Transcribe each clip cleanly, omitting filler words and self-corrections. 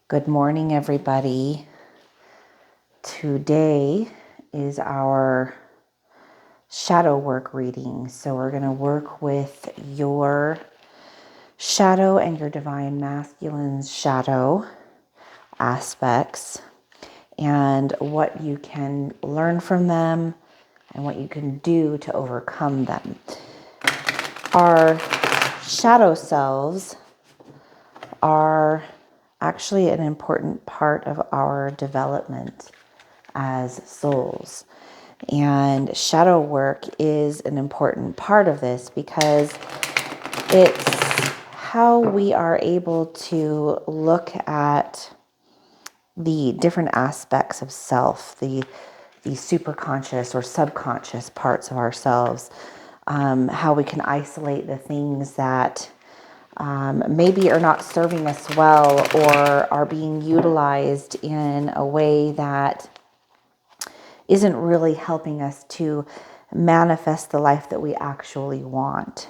Good morning, everybody. Today is our shadow work reading. So we're going to work with your shadow and your divine masculine's shadow aspects and what you can learn from them and what you can do to overcome them. Our shadow selves are actually an important part of our development as souls. And shadow work is an important part of this because it's how we are able to look at the different aspects of self, the superconscious or subconscious parts of ourselves, how we can isolate the things that maybe are not serving us well or are being utilized in a way that isn't really helping us to manifest the life that we actually want.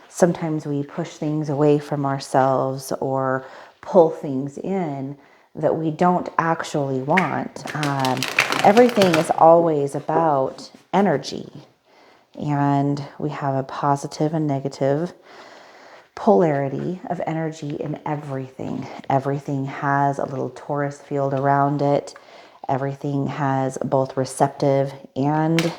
Sometimes we push things away from ourselves or pull things in that we don't actually want. Everything is always about energy, and we have a positive and negative polarity of energy in everything. Everything has a little torus field around it. Everything has both receptive and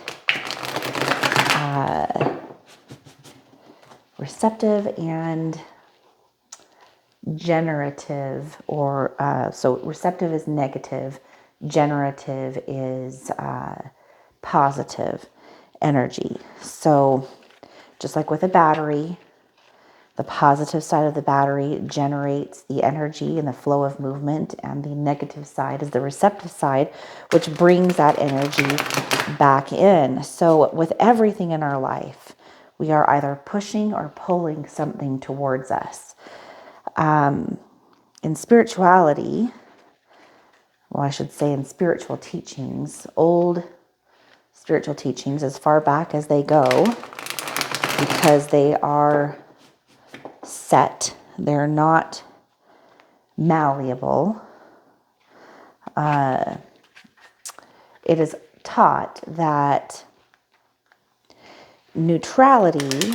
generative, or so receptive is negative, generative is positive energy. So just like with a battery, the positive side of the battery generates the energy and the flow of movement, and the negative side is the receptive side, which brings that energy back in. So with everything in our life, we are either pushing or pulling something towards us. In spirituality, well, I should say in spiritual teachings, old spiritual teachings, as far back as they go, because they are set, they're not malleable. It is taught that neutrality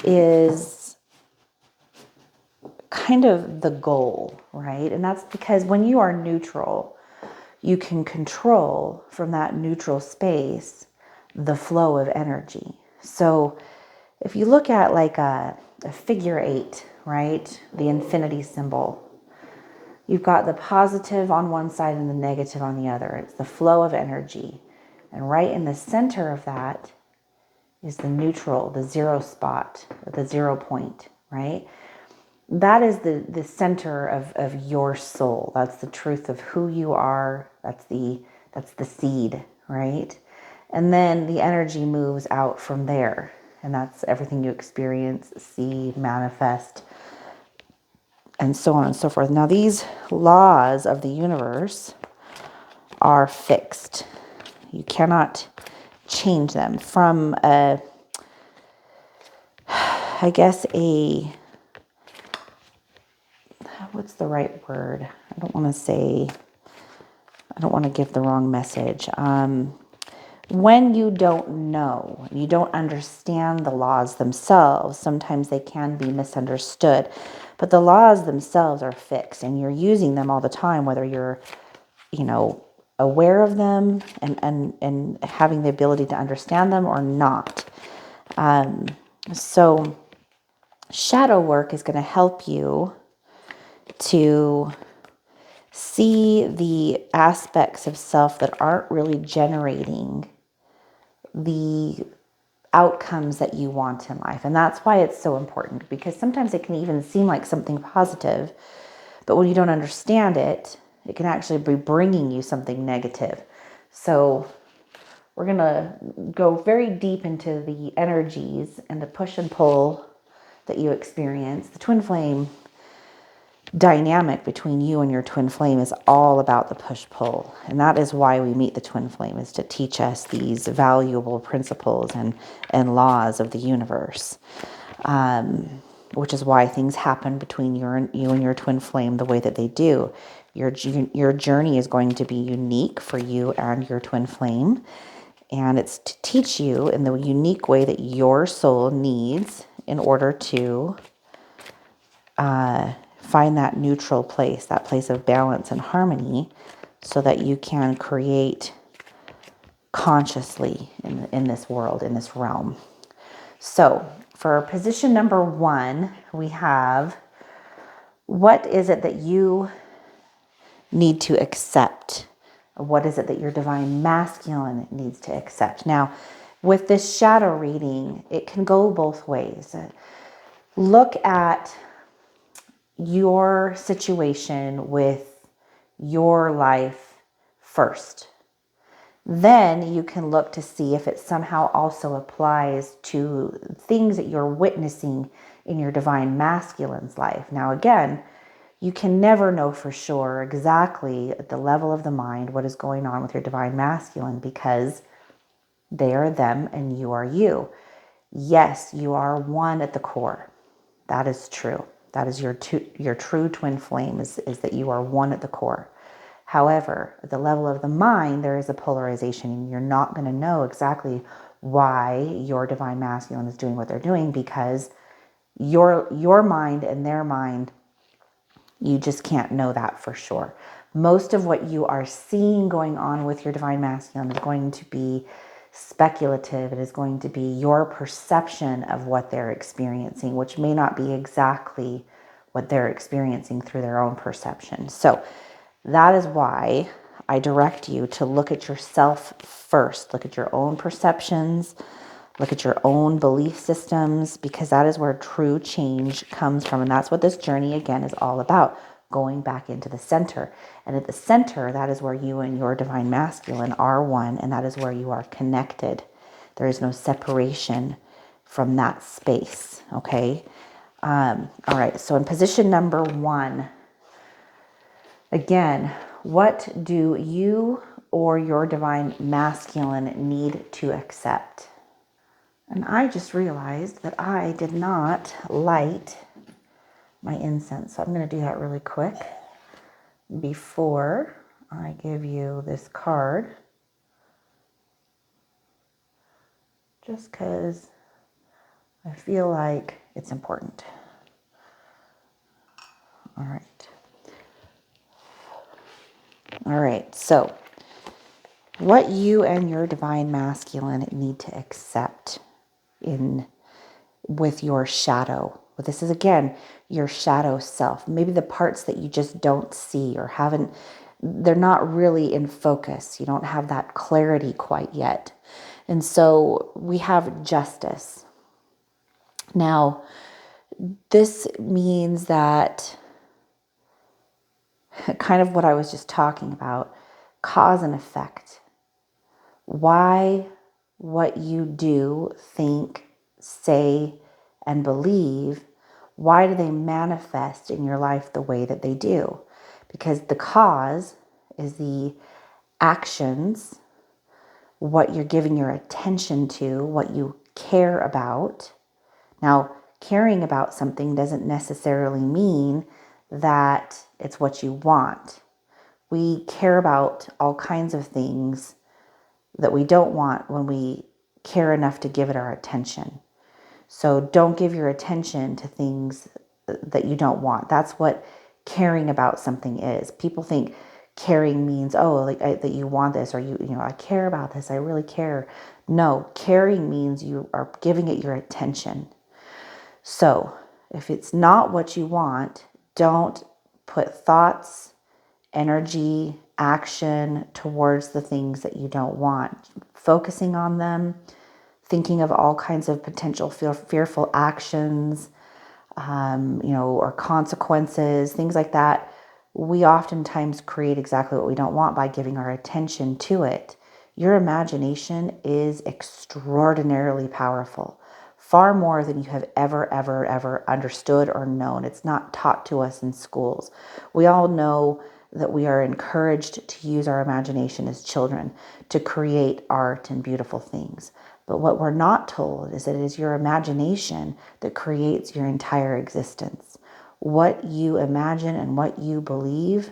is kind of the goal, right? And that's because when you are neutral, you can control from that neutral space the flow of energy. So if you look at like a figure eight, right? The infinity symbol. You've got the positive on one side and the negative on the other. It's the flow of energy. And right in the center of that is the neutral, the zero spot, the 0 point, right? That is the center of your soul. That's the truth of who you are. That's the seed, right? And then the energy moves out from there. And that's everything you experience, see, manifest, and so on and so forth. Now, these laws of the universe are fixed. You cannot change them from what's the right word? I don't want to give the wrong message. When you don't know, you don't understand the laws themselves, sometimes they can be misunderstood. But the laws themselves are fixed, and you're using them all the time, whether you're, aware of them and having the ability to understand them or not. So shadow work is going to help you to see the aspects of self that aren't really generating the outcomes that you want in life. And that's why it's so important, because sometimes it can even seem like something positive, but when you don't understand it, it can actually be bringing you something negative. So we're going to go very deep into the energies and the push and pull that you experience. The twin flame dynamic between you and your twin flame is all about the push-pull. And that is why we meet the twin flame, is to teach us these valuable principles and laws of the universe. which is why things happen between you and your twin flame the way that they do. Your journey is going to be unique for you and your twin flame, and it's to teach you in the unique way that your soul needs in order to find that neutral place, that place of balance and harmony, so that you can create consciously in this world, in this realm. So for position number 1, we have, what is it that you need to accept? What is it that your divine masculine needs to accept? Now, with this shadow reading, it can go both ways. Look at your situation with your life first. Then you can look to see if it somehow also applies to things that you're witnessing in your divine masculine's life. Now, again, you can never know for sure exactly at the level of the mind what is going on with your divine masculine, because they are them and you are you. Yes, you are one at the core. That is true. That is your true twin flame, is that you are one at the core. However, at the level of the mind, there is a polarization, and you're not going to know exactly why your divine masculine is doing what they're doing, because your mind and their mind, you just can't know that for sure. Most of what you are seeing going on with your divine masculine is going to be speculative. It is going to be your perception of what they're experiencing, which may not be exactly what they're experiencing through their own perception. So that is why I direct you to look at yourself first. Look at your own perceptions. Look at your own belief systems, because that is where true change comes from. And that's what this journey, again, is all about, going back into the center. And at the center, that is where you and your divine masculine are one, and that is where you are connected. There is no separation from that space, okay? All right, so in position number 1, again, what do you or your divine masculine need to accept? And I just realized that I did not light my incense. So I'm going to do that really quick before I give you this card. Just because I feel like it's important. All right. All right, so what you and your divine masculine need to accept with your shadow. But this is, again, your shadow self. Maybe the parts that you just don't see or they're not really in focus. You don't have that clarity quite yet. And so we have justice. Now, this means that, kind of what I was just talking about, cause and effect. Why what you do, think, say, and believe, why do they manifest in your life the way that they do? Because the cause is the actions, what you're giving your attention to, what you care about. Now, caring about something doesn't necessarily mean that it's what you want. We care about all kinds of things that we don't want when we care enough to give it our attention. So don't give your attention to things that you don't want. That's what caring about something is. People think caring means, that you want this, or I care about this, I really care. No, caring means you are giving it your attention. So if it's not what you want, don't put thoughts, energy, action towards the things that you don't want. Focusing on them, thinking of all kinds of potential fearful actions, or consequences, things like that. We oftentimes create exactly what we don't want by giving our attention to it. Your imagination is extraordinarily powerful, far more than you have ever understood or known. It's not taught to us in schools. We all know that we are encouraged to use our imagination as children to create art and beautiful things. But what we're not told is that it is your imagination that creates your entire existence. What you imagine and what you believe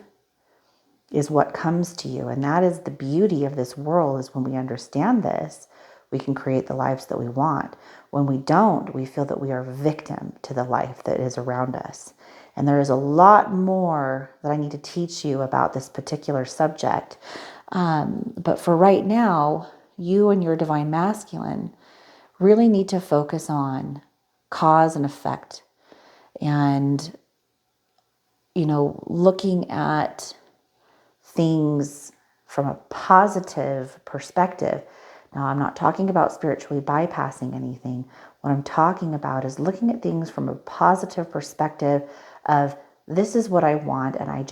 is what comes to you. And that is the beauty of this world, is when we understand this, we can create the lives that we want. When we don't, we feel that we are a victim to the life that is around us. And there is a lot more that I need to teach you about this particular subject. But for right now, you and your divine masculine really need to focus on cause and effect, and, looking at things from a positive perspective. Now, I'm not talking about spiritually bypassing anything. What I'm talking about is looking at things from a positive perspective of, this is what I want, and I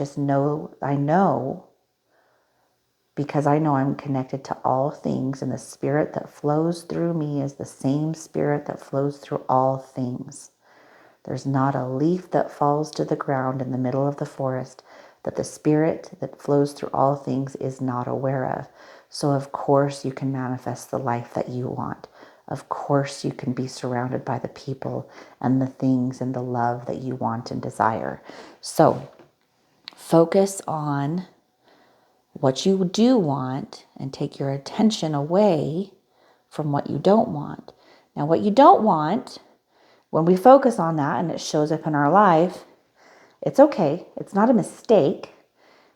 know because I know I'm connected to all things, and the spirit that flows through me is the same spirit that flows through all things. There's not a leaf that falls to the ground in the middle of the forest that the spirit that flows through all things is not aware of. So of course you can manifest the life that you want. Of course you can be surrounded by the people and the things and the love that you want and desire. So focus on what you do want and take your attention away from what you don't want. Now, what you don't want, when we focus on that and it shows up in our life, it's okay. It's not a mistake,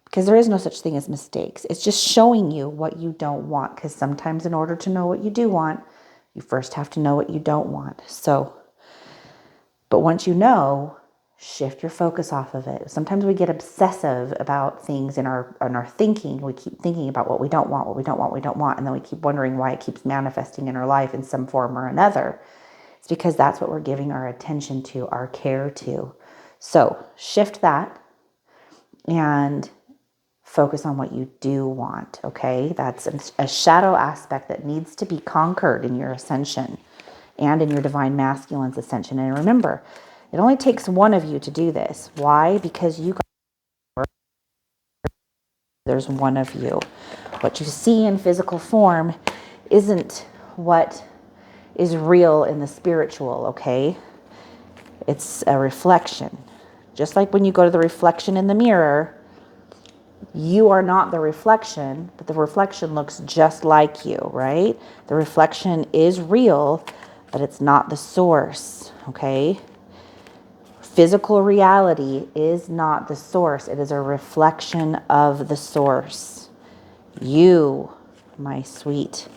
because there is no such thing as mistakes. It's just showing you what you don't want, because sometimes in order to know what you do want, you first have to know what you don't want. But once you know, shift your focus off of it. Sometimes we get obsessive about things in our thinking. We keep thinking about what we don't want, and then we keep wondering why it keeps manifesting in our life in some form or another. It's because that's what we're giving our attention to, our care to. So shift that and focus on what you do want, okay? That's a shadow aspect that needs to be conquered in your ascension and in your divine masculine's ascension. And remember, it only takes one of you to do this. Why? Because there's one of you. What you see in physical form isn't what is real in the spiritual, okay? It's a reflection. Just like when you go to the reflection in the mirror, you are not the reflection, but the reflection looks just like you, right? The reflection is real, but it's not the source, okay? Physical reality is not the source. It is a reflection of the source. You, my sweet,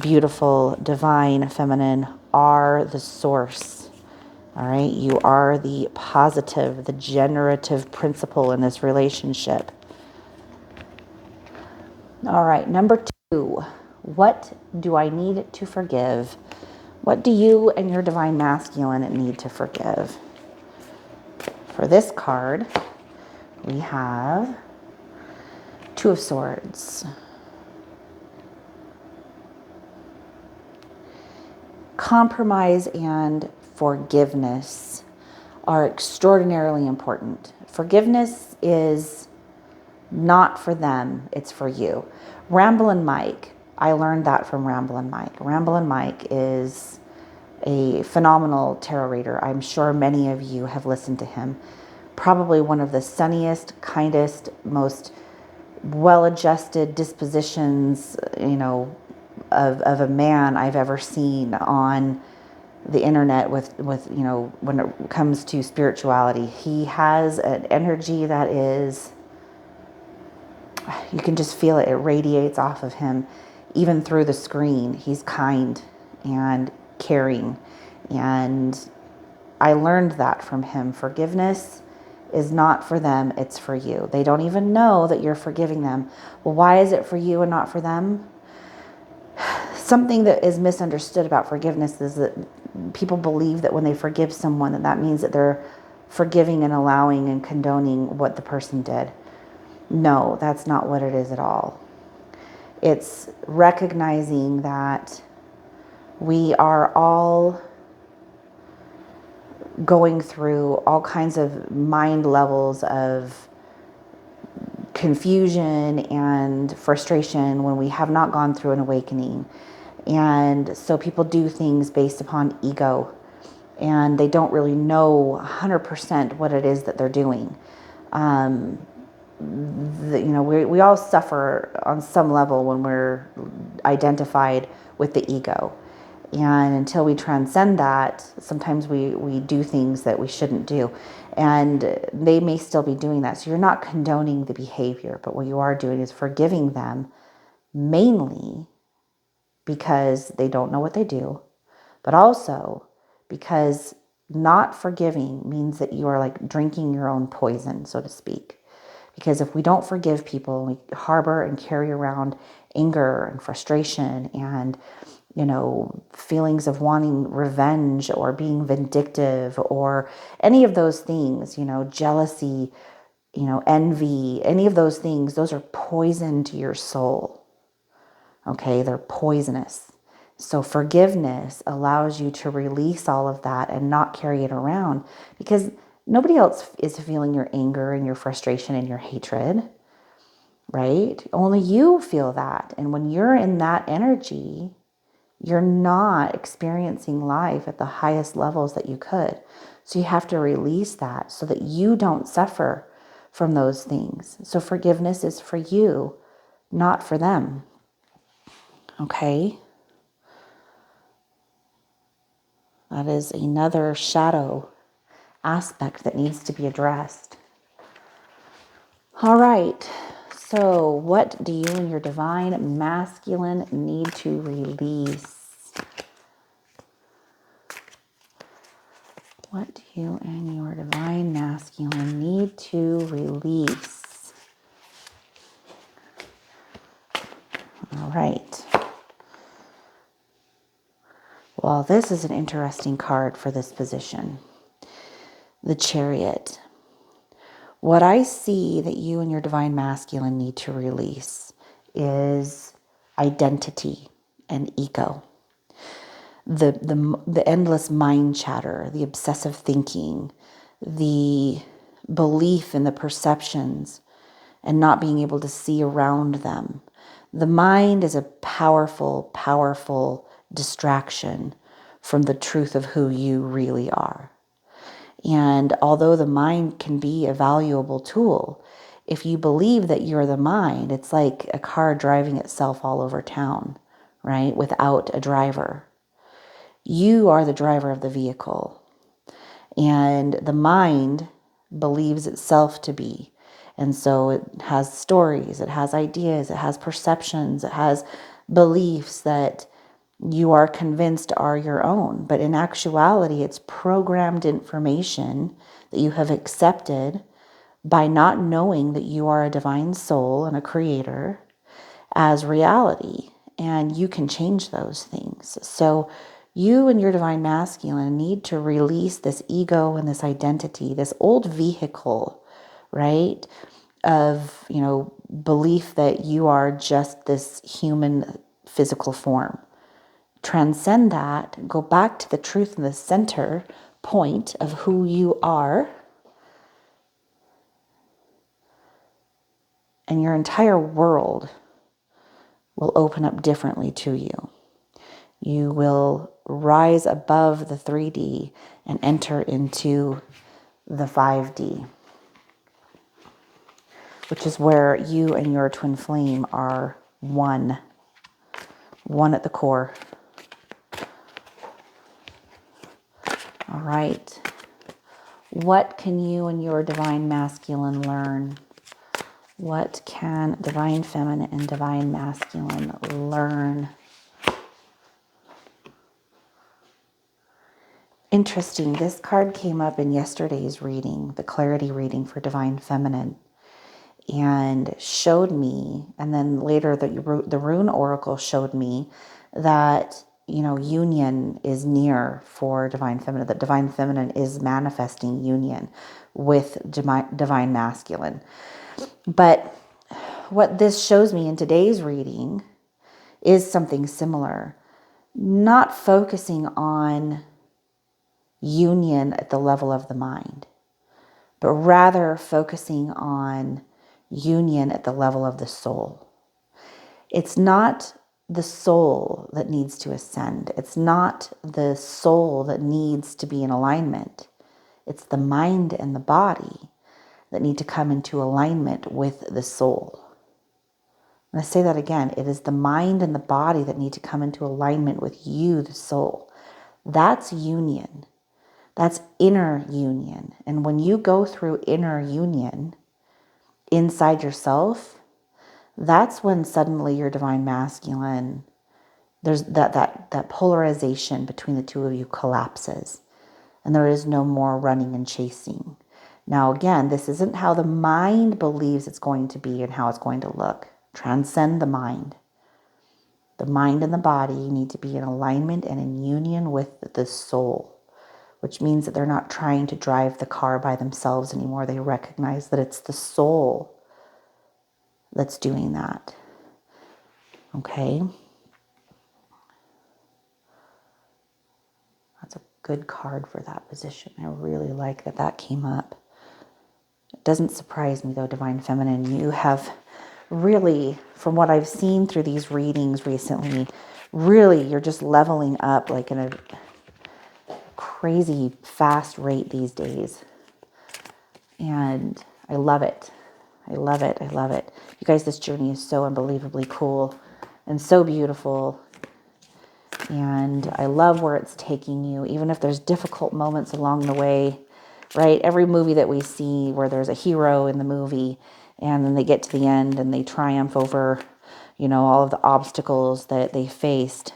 beautiful, divine feminine, are the source. All right? You are the positive, the generative principle in this relationship. All right, number 2, what do I need to forgive? What do you and your divine masculine need to forgive? For this card, we have 2 of Swords. Compromise and forgiveness are extraordinarily important. Forgiveness is not for them, it's for you. Ramblin' Mike, I learned that from Ramblin' Mike. Ramblin' Mike is a phenomenal tarot reader. I'm sure many of you have listened to him. Probably one of the sunniest, kindest, most well-adjusted dispositions, of a man I've ever seen on the internet with when it comes to spirituality. He has an energy that is, you can just feel it. It radiates off of him, even through the screen. He's kind and caring. And I learned that from him. Forgiveness is not for them, it's for you. They don't even know that you're forgiving them. Well, why is it for you and not for them? Something that is misunderstood about forgiveness is that people believe that when they forgive someone, that means that they're forgiving and allowing and condoning what the person did. No, that's not what it is at all. It's recognizing that we are all going through all kinds of mind levels of confusion and frustration when we have not gone through an awakening. And so people do things based upon ego, and they don't really know 100% what it is that they're doing. We all suffer on some level when we're identified with the ego. And until we transcend that, sometimes we do things that we shouldn't do. And they may still be doing that. So you're not condoning the behavior, but what you are doing is forgiving them, mainly because they don't know what they do, but also because not forgiving means that you are like drinking your own poison, so to speak. Because if we don't forgive people, we harbor and carry around anger and frustration and, feelings of wanting revenge or being vindictive or any of those things, jealousy, envy, any of those things, those are poison to your soul. Okay, they're poisonous. So forgiveness allows you to release all of that and not carry it around, because nobody else is feeling your anger and your frustration and your hatred, right? Only you feel that. And when you're in that energy, you're not experiencing life at the highest levels that you could. So you have to release that so that you don't suffer from those things. So forgiveness is for you, not for them. Okay? That is another shadow aspect that needs to be addressed. All right. So what do you and your divine masculine need to release? What do you and your divine masculine need to release? All right. Well, this is an interesting card for this position. The Chariot. What I see that you and your divine masculine need to release is identity and ego. The endless mind chatter, the obsessive thinking, the belief in the perceptions and not being able to see around them. The mind is a powerful, powerful distraction from the truth of who you really are. And although the mind can be a valuable tool, if you believe that you're the mind, it's like a car driving itself all over town, right? Without a driver. You are the driver of the vehicle. And the mind believes itself to be. And so it has stories, it has ideas, it has perceptions, it has beliefs that you are convinced are your own. But in actuality, it's programmed information that you have accepted by not knowing that you are a divine soul and a creator as reality. And you can change those things. So you and your divine masculine need to release this ego and this identity, this old vehicle, right? Of, belief that you are just this human physical form. Transcend that, go back to the truth and the center point of who you are, and your entire world will open up differently to you. You will rise above the 3D and enter into the 5D, which is where you and your twin flame are one at the core. All right. What can you and your divine masculine learn? What can divine feminine and divine masculine learn? Interesting. This card came up in yesterday's reading, the clarity reading for divine feminine, and showed me, and then later the rune oracle showed me that, union is near for divine feminine, that divine feminine is manifesting union with divine masculine. But what this shows me in today's reading is something similar. Not focusing on union at the level of the mind, but rather focusing on union at the level of the soul. It's not the soul that needs to ascend. It's not the soul that needs to be in alignment. It's the mind and the body that need to come into alignment with the soul. And I say that again. It is the mind and the body that need to come into alignment with you, the soul. That's union. That's inner union. And when you go through inner union inside yourself, that's when suddenly your divine masculine, there's that polarization between the two of you collapses. And there is no more running and chasing. Now, again, this isn't how the mind believes it's going to be and how it's going to look. Transcend the mind. The mind and the body need to be in alignment and in union with the soul, which means that they're not trying to drive the car by themselves anymore. They recognize that it's the soul that's doing that. Okay? That's a good card for that position. I really like that that came up. It doesn't surprise me though, Divine Feminine. You have really, from what I've seen through these readings recently, really you're just leveling up like in a crazy fast rate these days. And I love it. I love it. I love it. You guys, this journey is so unbelievably cool and so beautiful. And I love where it's taking you, even if there's difficult moments along the way, right? Every movie that we see where there's a hero in the movie and then they get to the end and they triumph over, all of the obstacles that they faced.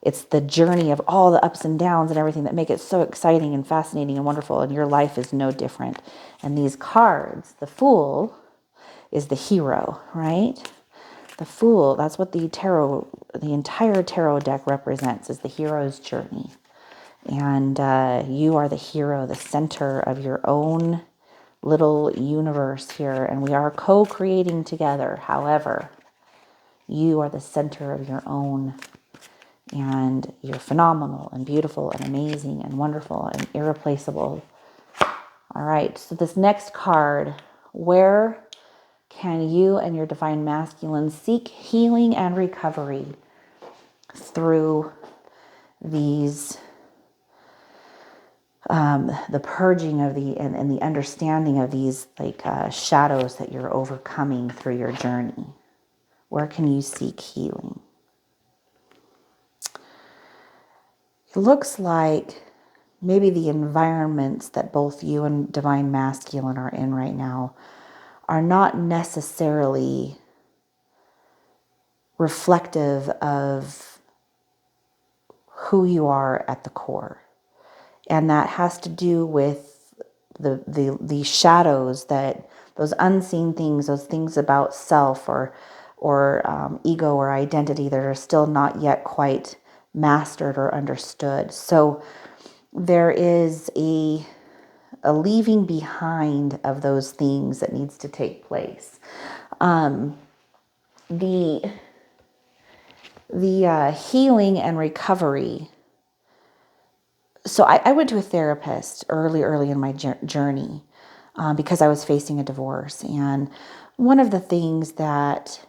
It's the journey of all the ups and downs and everything that make it so exciting and fascinating and wonderful. And your life is no different. And these cards, the Fool is the hero, right? The Fool, that's what the entire tarot deck represents, is the hero's journey. And you are the hero, the center of your own little universe here. And we are co-creating together. However, you are the center of your own. And you're phenomenal and beautiful and amazing and wonderful and irreplaceable. All right, so this next card, where can you and your divine masculine seek healing and recovery through these, the purging of and the understanding of these shadows that you're overcoming through your journey? Where can you seek healing? It looks like maybe the environments that both you and divine masculine are in right now are not necessarily reflective of who you are at the core. And that has to do with the shadows, that those unseen things, those things about self or ego or identity that are still not yet quite mastered or understood. So there is a leaving behind of those things that needs to take place. The healing and recovery. So I went to a therapist early in my journey because I was facing a divorce. And one of the things that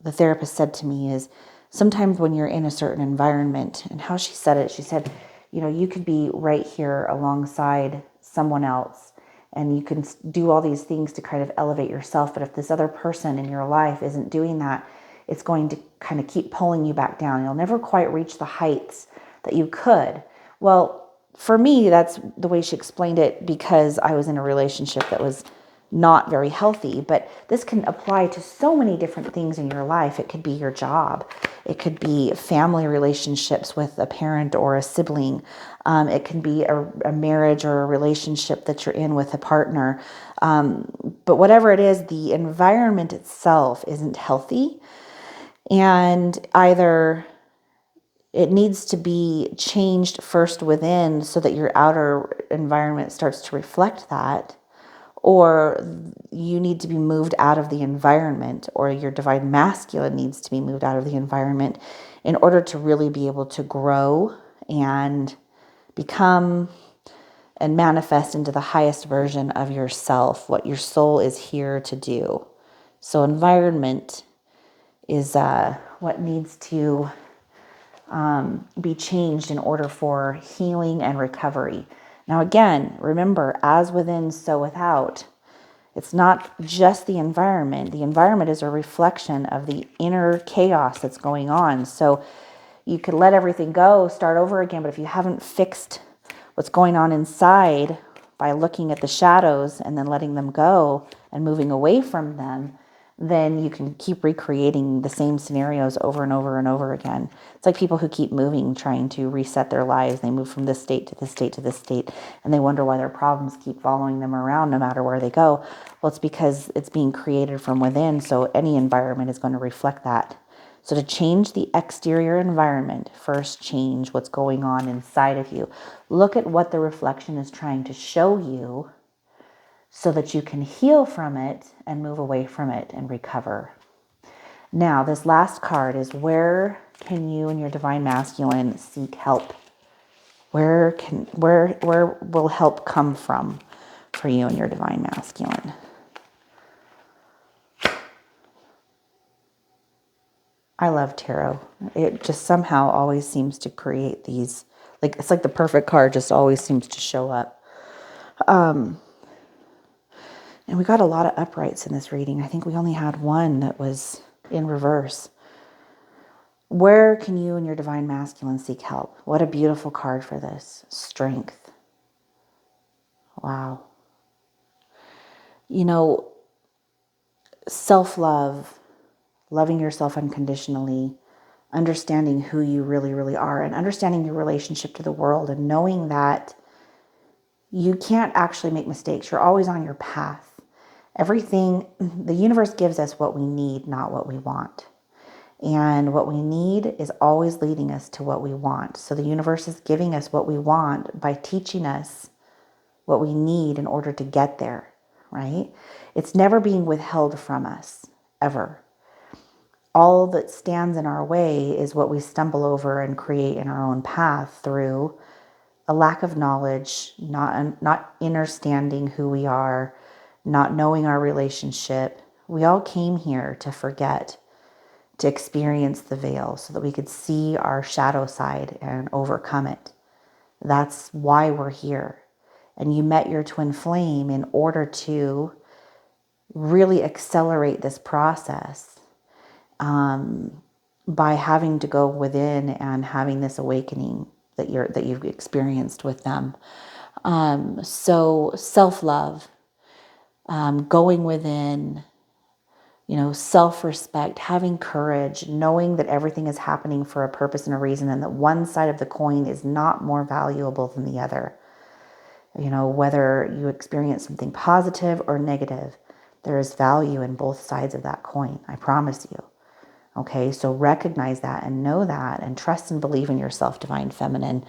the therapist said to me is, sometimes when you're in a certain environment, and how she said it, she said, you could be right here alongside someone else and you can do all these things to kind of elevate yourself. But if this other person in your life isn't doing that, it's going to kind of keep pulling you back down. You'll never quite reach the heights that you could. Well, for me, that's the way she explained it, because I was in a relationship that was not very healthy. But this can apply to so many different things in your life. It could be your job. It could be family relationships with a parent or a sibling. It can be a marriage or a relationship that you're in with a partner. But whatever it is, the environment itself isn't healthy. And either it needs to be changed first within so that your outer environment starts to reflect that, or you need to be moved out of the environment, or your divine masculine needs to be moved out of the environment in order to really be able to grow and become and manifest into the highest version of yourself, what your soul is here to do. So environment is what needs to be changed in order for healing and recovery. Now, again, remember, as within, so without. It's not just the environment. The environment is a reflection of the inner chaos that's going on. So you could let everything go, start over again, but if you haven't fixed what's going on inside by looking at the shadows and then letting them go and moving away from them, then you can keep recreating the same scenarios over and over and over again. It's like people who keep moving, trying to reset their lives. They move from this state to this state to this state, and they wonder why their problems keep following them around no matter where they go. Well, it's because it's being created from within, so any environment is going to reflect that. So to change the exterior environment, first change what's going on inside of you. Look at what the reflection is trying to show you so that you can heal from it and move away from it and recover. Now, this last card is, where can you and your divine masculine seek help? Where will help come from for you and your divine masculine? I love tarot. It just somehow always seems to create these, like, it's like the perfect card just always seems to show up. And we got a lot of uprights in this reading. I think we only had one that was in reverse. Where can you and your divine masculine seek help? What a beautiful card for this. Strength. Wow. You know, self-love, loving yourself unconditionally, understanding who you really, really are, and understanding your relationship to the world, and knowing that you can't actually make mistakes. You're always on your path. Everything, the universe gives us what we need, not what we want. And what we need is always leading us to what we want. So the universe is giving us what we want by teaching us what we need in order to get there, right? It's never being withheld from us, ever. All that stands in our way is what we stumble over and create in our own path through a lack of knowledge, not understanding who we are, not knowing our relationship. We all came here to forget, to experience the veil so that we could see our shadow side and overcome it. That's why we're here. And you met your twin flame in order to really accelerate this process by having to go within and having this awakening that you've experienced with them. So self-love, going within, self-respect, having courage, knowing that everything is happening for a purpose and a reason, and that one side of the coin is not more valuable than the other. Whether you experience something positive or negative, there is value in both sides of that coin. I promise you. Okay, so recognize that and know that and trust and believe in yourself, divine feminine,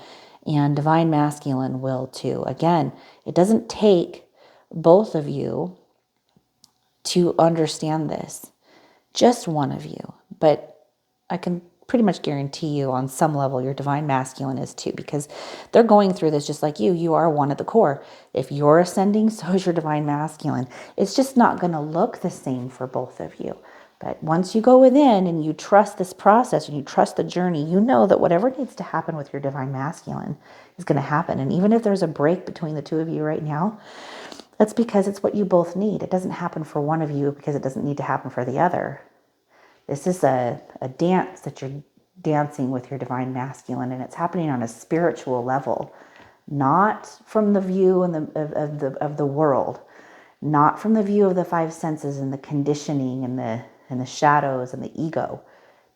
and divine masculine will too. Again, it doesn't take both of you to understand this, just one of you. But I can pretty much guarantee you on some level your divine masculine is too, because they're going through this just like you. You are one at the core. If you're ascending, so is your divine masculine. It's just not going to look the same for both of you. But once you go within and you trust this process and you trust the journey, you know that whatever needs to happen with your divine masculine is going to happen. And even if there's a break between the two of you right now, that's because it's what you both need. It doesn't happen for one of you because it doesn't need to happen for the other. This is a dance that you're dancing with your divine masculine, and it's happening on a spiritual level, not from the view of the world, not from the view of the five senses and the conditioning and the shadows and the ego.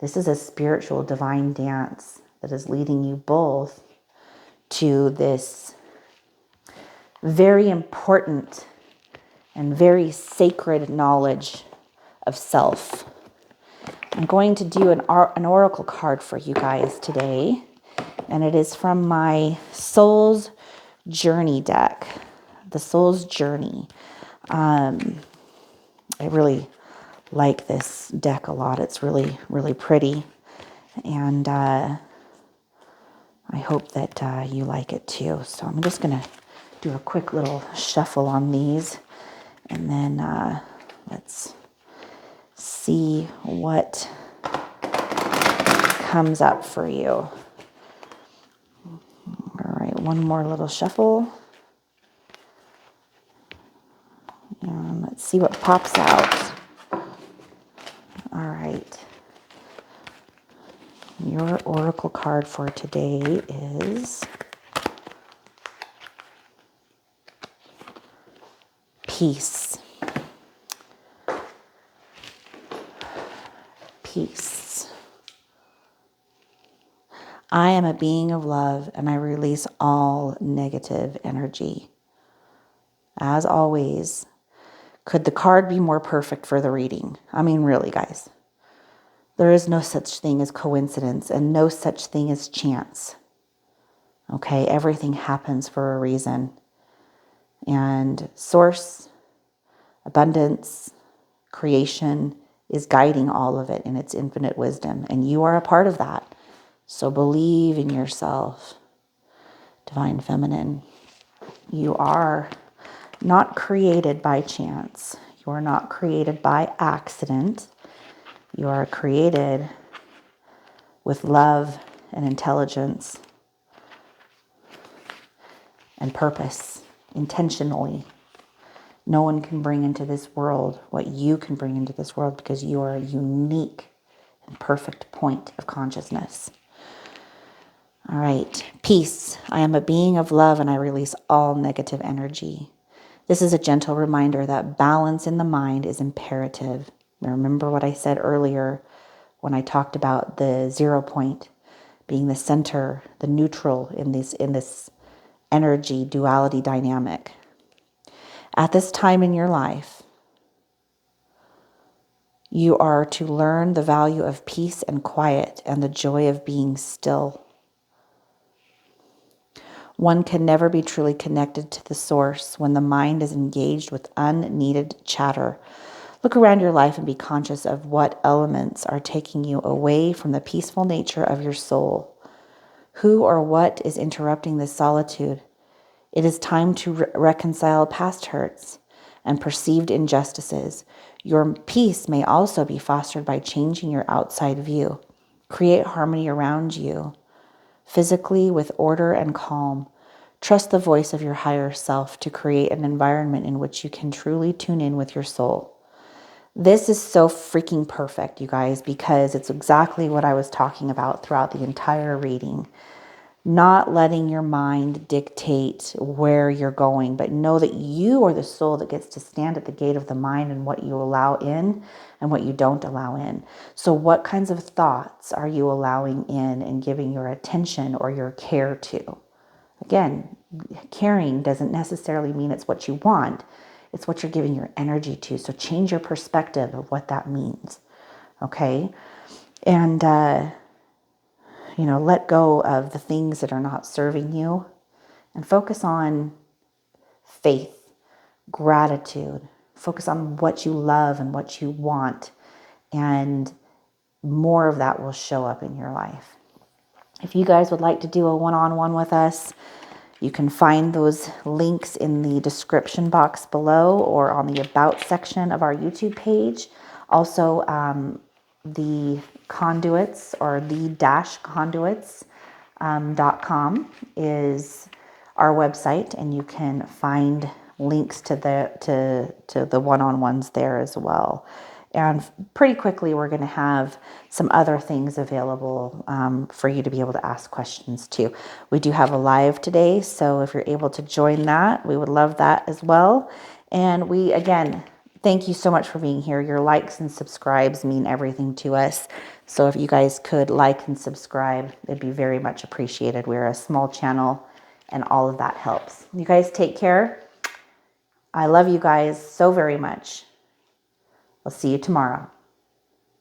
This is a spiritual divine dance that is leading you both to this very important and very sacred knowledge of self. I'm going to do an oracle card for you guys today, and it is from my Soul's Journey deck, the Soul's Journey. I really like this deck a lot. It's really, really pretty, and I hope that you like it too. So I'm just going to do a quick little shuffle on these, and then let's see what comes up for you. All right, one more little shuffle. And let's see what pops out. All right. Your oracle card for today is peace. Peace. I am a being of love and I release all negative energy. As always, could the card be more perfect for the reading? I mean, really, guys. There is no such thing as coincidence and no such thing as chance. Okay, everything happens for a reason. And source, abundance, creation is guiding all of it in its infinite wisdom. And you are a part of that. So believe in yourself, Divine Feminine. You are not created by chance. You are not created by accident. You are created with love and intelligence and purpose, intentionally. No one can bring into this world what you can bring into this world because you are a unique and perfect point of consciousness. All right, peace. I am a being of love and I release all negative energy. This is a gentle reminder that balance in the mind is imperative. Remember what I said earlier when I talked about the 0 point being the center, the neutral in this energy duality dynamic. At this time in your life, you are to learn the value of peace and quiet and the joy of being still. One can never be truly connected to the source when the mind is engaged with unneeded chatter. Look around your life and be conscious of what elements are taking you away from the peaceful nature of your soul. Who or what is interrupting this solitude? It is time to reconcile past hurts and perceived injustices. Your peace may also be fostered by changing your outside view. Create harmony around you, physically with order and calm. Trust the voice of your higher self to create an environment in which you can truly tune in with your soul. This is so freaking perfect, you guys, because it's exactly what I was talking about throughout the entire reading. Not letting your mind dictate where you're going, but know that you are the soul that gets to stand at the gate of the mind and what you allow in and what you don't allow in. So what kinds of thoughts are you allowing in and giving your attention or your care to? Again, caring doesn't necessarily mean it's what you want. It's what you're giving your energy to. So change your perspective of what that means. Okay? And, let go of the things that are not serving you and focus on faith, gratitude. Focus on what you love and what you want. And more of that will show up in your life. If you guys would like to do a one-on-one with us, you can find those links in the description box below or on the About section of our YouTube page. Also, the Conduits or the-conduits.com is our website, and you can find links to the one-on-ones there as well. And pretty quickly, we're going to have some other things available for you to be able to ask questions too. We do have a live today, so if you're able to join that, we would love that as well. And we, again, thank you so much for being here. Your likes and subscribes mean everything to us. So if you guys could like and subscribe, it'd be very much appreciated. We're a small channel, and all of that helps. You guys take care. I love you guys so very much. I'll see you tomorrow.